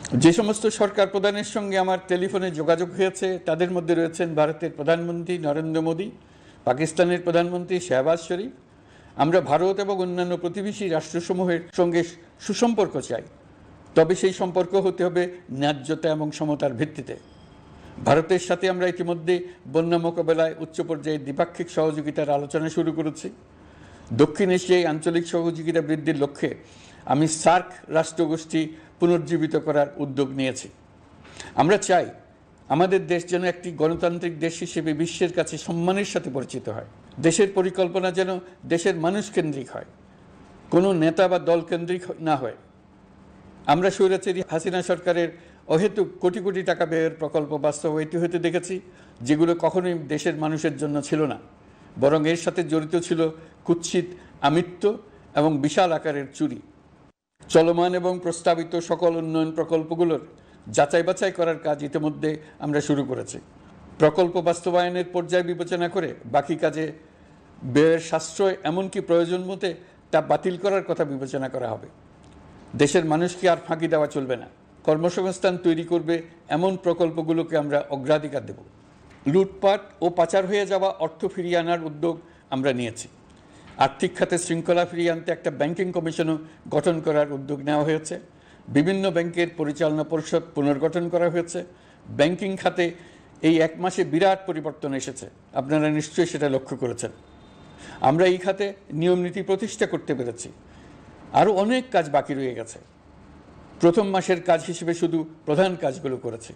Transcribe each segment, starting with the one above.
যে সমস্ত সরকার প্রধানের সঙ্গে আমার টেলিফোনে যোগাযোগ হয়েছে তাদের মধ্যে রয়েছেন ভারতের প্রধানমন্ত্রী নরেন্দ্র মোদী, পাকিস্তানের প্রধানমন্ত্রী শাহবাজ শরীফ। আমরা ভারত এবং অন্যান্য প্রতিবেশী রাষ্ট্রসমূহের সঙ্গে সুসম্পর্ক চাই, তবে সেই সম্পর্ক হতে হবে ন্যায্যতা এবং সমতার ভিত্তিতে। ভারতের সাথে আমরা ইতিমধ্যে বন্যা মোকাবেলায় উচ্চ পর্যায়ে দ্বিপাক্ষিক সহযোগিতার আলোচনা শুরু করেছি। দক্ষিণ এশিয়ায় আঞ্চলিক সহযোগিতা বৃদ্ধির লক্ষ্যে আমি সার্ক রাষ্ট্রগোষ্ঠী পুনর্জীবিত করার উদ্যোগ নিয়েছি। আমরা চাই আমাদের দেশ যেন একটি গণতান্ত্রিক দেশ হিসেবে বিশ্বের কাছে সম্মানের সাথে পরিচিত হয়। দেশের পরিকল্পনা যেন দেশের মানুষ কেন্দ্রিক হয়, কোনো নেতা বা দল কেন্দ্রিক না হয়। আমরা স্বৈরাচারী হাসিনা সরকারের অহেতুক কোটি কোটি টাকা ব্যয়ের প্রকল্প বাস্তবায়িত হতে দেখেছি, যেগুলো কখনোই দেশের মানুষের জন্য ছিল না, বরং এর সাথে জড়িত ছিল কুৎসিত আমিত্ব এবং বিশাল আকারের চুরি। চলমান এবং প্রস্তাবিত সকল উন্নয়ন প্রকল্পগুলোর যাচাই বাছাই করার কাজ ইতিমধ্যে আমরা শুরু করেছি। প্রকল্প বাস্তবায়নের পর্যায় বিবেচনা করে বাকি কাজে ব্যয়ের সাশ্রয় এমনকি প্রয়োজন মতে তা বাতিল করার কথা বিবেচনা করা হবে। দেশের মানুষকে আর ফাঁকি দেওয়া চলবে না। কর্মসংস্থান তৈরি করবে এমন প্রকল্পগুলোকে আমরা অগ্রাধিকার দেব। লুটপাট ও পাচার হয়ে যাওয়া অর্থ ফিরিয়ে আনার উদ্যোগ আমরা নিয়েছি। আর্থিক খাতে শৃঙ্খলা ফিরিয়ে আনতে একটা ব্যাংকিং কমিশনও গঠন করার উদ্যোগ নেওয়া হয়েছে। বিভিন্ন ব্যাংকের পরিচালনা পরিষদ পুনর্গঠন করা হয়েছে। ব্যাংকিং খাতে এই এক মাসে বিরাট পরিবর্তন এসেছে, আপনারা নিশ্চয়ই সেটা লক্ষ্য করেছেন। আমরা এই খাতে নিয়মনীতি প্রতিষ্ঠা করতে পেরেছি। আরও অনেক কাজ বাকি রয়ে গেছে। প্রথম মাসের কাজ হিসেবে শুধু প্রধান কাজগুলো করেছে,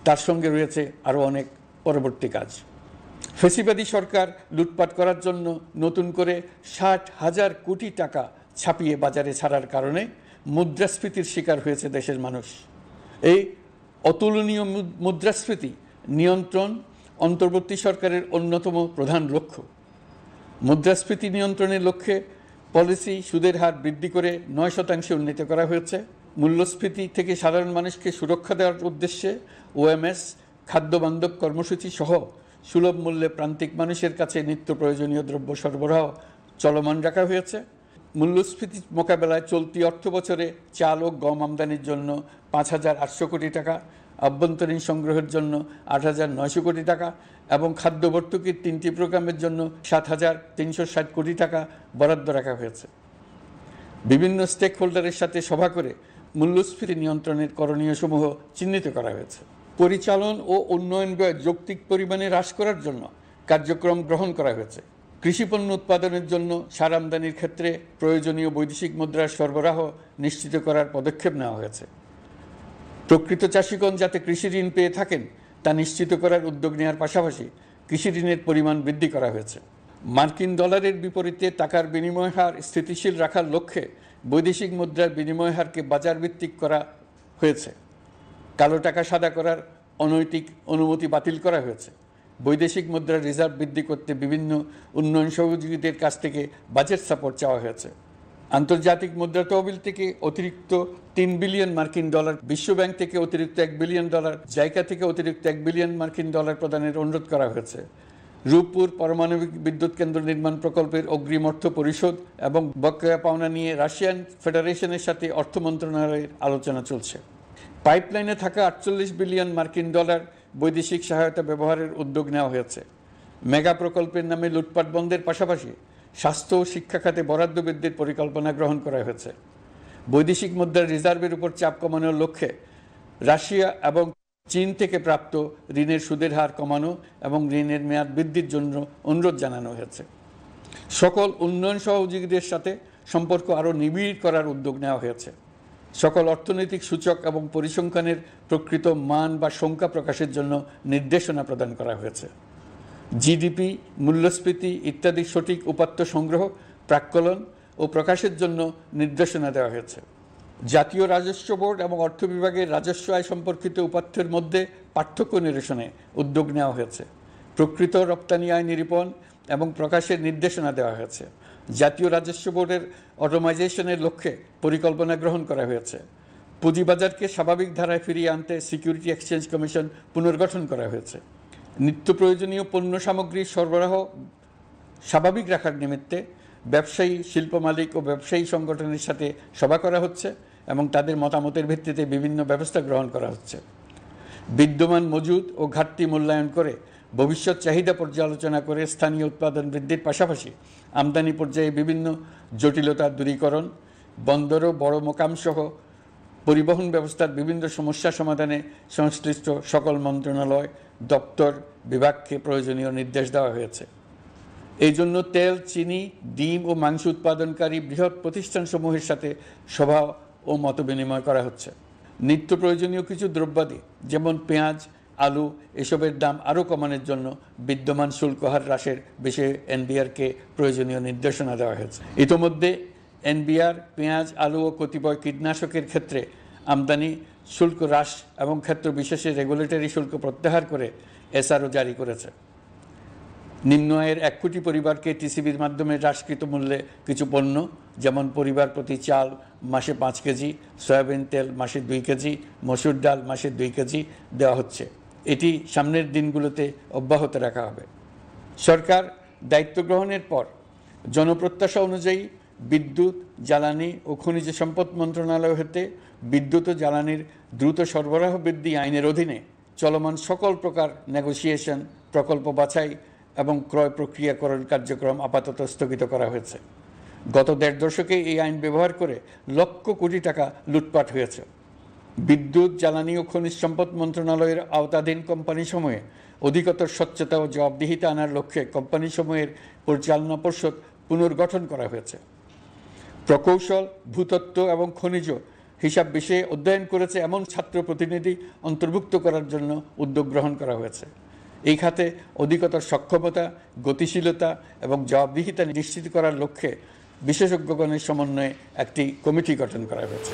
তার সঙ্গে রয়েছে আরও অনেক পরবর্তী কাজ। ফ্যাসিবাদী সরকার লুটপাট করার জন্য নতুন করে 60,000 কোটি টাকা ছাপিয়ে বাজারে ছাড়ার কারণে মুদ্রাস্ফীতির শিকার হয়েছে দেশের মানুষ। এই অতুলনীয় মুদ্রাস্ফীতি নিয়ন্ত্রণ অন্তর্বর্তী সরকারের অন্যতম প্রধান লক্ষ্য। মুদ্রাস্ফীতি নিয়ন্ত্রণের লক্ষ্যে পলিসি সুদের হার বৃদ্ধি করে 9% উন্নীত করা হয়েছে। মূল্যস্ফীতি থেকে সাধারণ মানুষকে সুরক্ষা দেওয়ার উদ্দেশ্যে ওএমএস খাদ্যবান্ধব কর্মসূচি সহ সুলভ মূল্যে প্রান্তিক মানুষের কাছে নিত্য প্রয়োজনীয় দ্রব্য সরবরাহ চলমান রাখা হয়েছে। মূল্যস্ফীতি মোকাবেলায় চলতি অর্থ বছরে চাল ও গম আমদানির জন্য 5,800 কোটি টাকা, আভ্যন্তরীণ সংগ্রহের জন্য 8,900 কোটি টাকা এবং খাদ্য ভর্তুকির 3টি প্রোগ্রামের জন্য 7,360 কোটি টাকা বরাদ্দ রাখা হয়েছে। বিভিন্ন স্টেক হোল্ডারের সাথে সভা করে মূল্যস্ফীতি নিয়ন্ত্রণের করণীয়সমূহ চিহ্নিত করা হয়েছে। পরিচালন ও উন্নয়ন ব্যয় যৌক্তিক পরিমাণে হ্রাস করার জন্য কার্যক্রম গ্রহণ করা হয়েছে। কৃষিপণ্য উৎপাদনের জন্য সার আমদানির ক্ষেত্রে প্রয়োজনীয় বৈদেশিক মুদ্রার সরবরাহ নিশ্চিত করার পদক্ষেপ নেওয়া হয়েছে। প্রকৃত চাষিগণ যাতে কৃষি ঋণ পেয়ে থাকেন তা নিশ্চিত করার উদ্যোগ নেওয়ার পাশাপাশি কৃষি ঋণের পরিমাণ বৃদ্ধি করা হয়েছে। মার্কিন ডলারের বিপরীতে টাকার বিনিময় হার স্থিতিশীল রাখার লক্ষ্যে বৈদেশিক মুদ্রার বিনিময় হারকে বাজারভিত্তিক করা হয়েছে। কালো টাকা সাদা করার অনৈতিক অনুমতি বাতিল করা হয়েছে। বৈদেশিক মুদ্রার রিজার্ভ বৃদ্ধি করতে বিভিন্ন উন্নয়ন সহযোগীদের কাছ থেকে বাজেট সাপোর্ট চাওয়া হয়েছে। আন্তর্জাতিক মুদ্রা তহবিল থেকে অতিরিক্ত 3 বিলিয়ন মার্কিন ডলার, বিশ্বব্যাংক থেকে অতিরিক্ত 1 বিলিয়ন ডলার, জাইকা থেকে অতিরিক্ত 1 বিলিয়ন মার্কিন ডলার প্রদানের অনুরোধ করা হয়েছে। রূপপুর পারমাণবিক বিদ্যুৎ কেন্দ্র নির্মাণ প্রকল্পের অগ্রিম অর্থ পরিশোধ এবং বকেয়া পাওনা নিয়ে রাশিয়ান ফেডারেশনের সাথে অর্থ মন্ত্রণালয়ের আলোচনা চলছে। পাইপলাইনে থাকা 48 বিলিয়ন মার্কিন ডলার বৈদেশিক সহায়তা ব্যবহারের উদ্যোগ নেওয়া হয়েছে। মেগা প্রকল্পের নামে লুটপাট বন্ধের পাশাপাশি স্বাস্থ্য ও শিক্ষা খাতে বরাদ্দ বৃদ্ধির পরিকল্পনা গ্রহণ করা হয়েছে। বৈদেশিক মুদ্রার রিজার্ভের উপর চাপ কমানোর লক্ষ্যে রাশিয়া এবং চীন থেকে প্রাপ্ত ঋণের সুদের হার কমানো এবং ঋণের মেয়াদ বৃদ্ধির জন্য অনুরোধ জানানো হয়েছে। সকল উন্নয়ন সহযোগীদের সাথে সম্পর্ক আরও নিবিড় করার উদ্যোগ নেওয়া হয়েছে। সকল অর্থনৈতিক সূচক এবং পরিসংখ্যানের প্রকৃত মান বা সংখ্যা প্রকাশের জন্য নির্দেশনা প্রদান করা হয়েছে। জিডিপি, মূল্যস্ফীতি ইত্যাদি সঠিক উপাত্ত সংগ্রহ, প্রাক্কলন ও প্রকাশের জন্য নির্দেশনা দেওয়া হয়েছে। জাতীয় রাজস্ব বোর্ড এবং অর্থ বিভাগের রাজস্ব আয় সম্পর্কিত উপাত্তের মধ্যে পার্থক্য নিরসনে উদ্যোগ নেওয়া হয়েছে। প্রকৃত রপ্তানি আয় নিরূপণ এবং প্রকাশের নির্দেশনা দেওয়া হয়েছে। জাতীয় রাজস্ব বোর্ডের অটোমাইজেশনের লক্ষ্যে পরিকল্পনা গ্রহণ করা হয়েছে। পুঁজিবাজারকে স্বাভাবিক ধারায় ফিরিয়ে আনতে সিকিউরিটি এক্সচেঞ্জ কমিশন পুনর্গঠন করা হয়েছে। নিত্য প্রয়োজনীয় পণ্য সামগ্রীর সরবরাহ স্বাভাবিক রাখার নিমিত্তে ব্যবসায়ী, শিল্প মালিক ও ব্যবসায়ী সংগঠনের সাথে সভা করা হচ্ছে এবং তাদের মতামতের ভিত্তিতে বিভিন্ন ব্যবস্থা গ্রহণ করা হচ্ছে। বিদ্যমান মজুদ ও ঘাটতি মূল্যায়ন করে ভবিষ্যৎ চাহিদা পর্যালোচনা করে স্থানীয় উৎপাদন বৃদ্ধির পাশাপাশি আমদানি পর্যায়ে বিভিন্ন জটিলতা দূরীকরণ, বন্দর ও বড় মোকাম সহ পরিবহন ব্যবস্থার বিভিন্ন সমস্যা সমাধানে সংশ্লিষ্ট সকল মন্ত্রণালয়, দপ্তর, বিভাগকে প্রয়োজনীয় নির্দেশ দেওয়া হয়েছে। এই জন্য তেল, চিনি, ডিম ও মাংস উৎপাদনকারী বৃহৎ প্রতিষ্ঠানসমূহের সাথে সভা ও মতবিনিময় করা হচ্ছে। নিত্য প্রয়োজনীয় কিছু দ্রব্যাদি যেমন পেঁয়াজ, আলু এসবের দাম আরও কমানোর জন্য বিদ্যমান শুল্ক হার হ্রাসের বিষয়ে এনবিআরকে প্রয়োজনীয় নির্দেশনা দেওয়া হয়েছে। ইতোমধ্যে এনবিআর পেঁয়াজ, আলু ও কতিপয় কীটনাশকের ক্ষেত্রে আমদানি শুল্ক হ্রাস এবং ক্ষেত্র বিশেষে রেগুলেটরি শুল্ক প্রত্যাহার করে এসআরও জারি করেছে। নিম্ন আয়ের 1 কোটি পরিবারকে টিসিবির মাধ্যমে হ্রাসকৃত মূল্যে কিছু পণ্য যেমন পরিবার প্রতি চাল মাসে 5 কেজি, সয়াবিন তেল মাসে 2 কেজি, মসুর ডাল মাসে 2 কেজি দেওয়া হচ্ছে। এটি সামনের দিনগুলোতে অব্যাহত রাখা হবে। সরকার দায়িত্ব গ্রহণের পর জনপ্রত্যাশা অনুযায়ী বিদ্যুৎ, জ্বালানি ও খনিজ সম্পদ মন্ত্রণালয় হতে বিদ্যুৎ ও জ্বালানির দ্রুত সরবরাহ বৃদ্ধি আইনের অধীনে চলমান সকল প্রকার নেগোসিয়েশন, প্রকল্প বাছাই এবং ক্রয় প্রক্রিয়াকরণ কার্যক্রম আপাতত স্থগিত করা হয়েছে। গত 1.5 দশকে এই আইন ব্যবহার করে লক্ষ কোটি টাকা লুটপাট হয়েছে। বিদ্যুৎ, জ্বালানি ও খনিজ সম্পদ মন্ত্রণালয়ের আওতাধীন কোম্পানিসমূহে অধিকতর স্বচ্ছতা ও জবাবদিহিতা আনার লক্ষ্যে কোম্পানিসমূহের পরিচালনা পর্ষদ পুনর্গঠন করা হয়েছে। প্রকৌশল, ভূতত্ত্ব এবং খনিজ হিসাব বিষয়ে অধ্যয়ন করেছে এমন ছাত্র প্রতিনিধি অন্তর্ভুক্ত করার জন্য উদ্যোগ গ্রহণ করা হয়েছে। এই খাতে অধিকতর সক্ষমতা, গতিশীলতা এবং জবাবদিহিতা নিশ্চিত করার লক্ষ্যে বিশেষজ্ঞগণের সমন্বয়ে একটি কমিটি গঠন করা হয়েছে।